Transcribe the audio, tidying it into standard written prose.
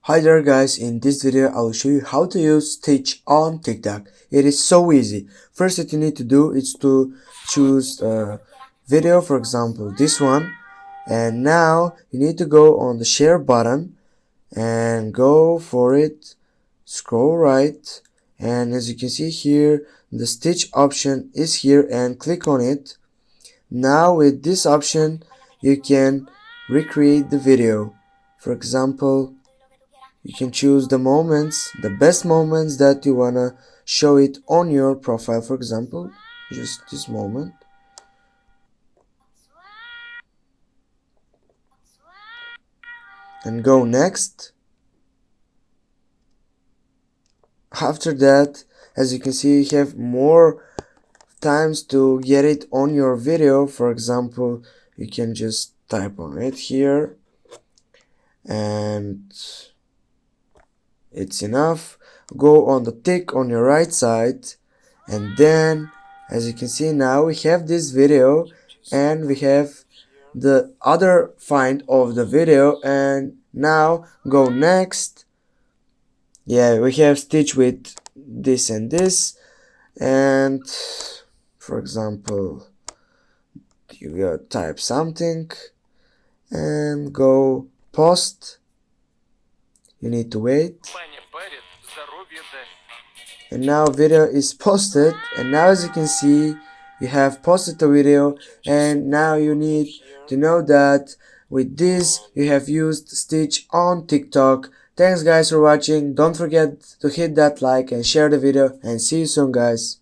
Hi there guys, in this video I will show you how to use Stitch on TikTok. It is so easy. First what you need to do is to choose a video, for example this one, and now you need to go on the share button and go for it, scroll right, and as you can see here the Stitch option is here and click on it. Now with this option you can recreate the video. For example, you can choose the moments, the best moments that you wanna show it on your profile. For example, just this moment, and go next. After that, as you can see, you have more times to get it on your video. For example, you can just type on it here and it's enough. Go on the tick on your right side, and then as you can see now we have this video and we have the other find of the video, and now go next. Yeah, we have Stitch with this and this, and for example you go type something and go post. You need to wait, and now video is posted. And now as you can see you have posted the video, and now you need to know that with this you have used Stitch on TikTok. Thanks guys for watching. Don't forget to hit that like and share the video, and see you soon guys.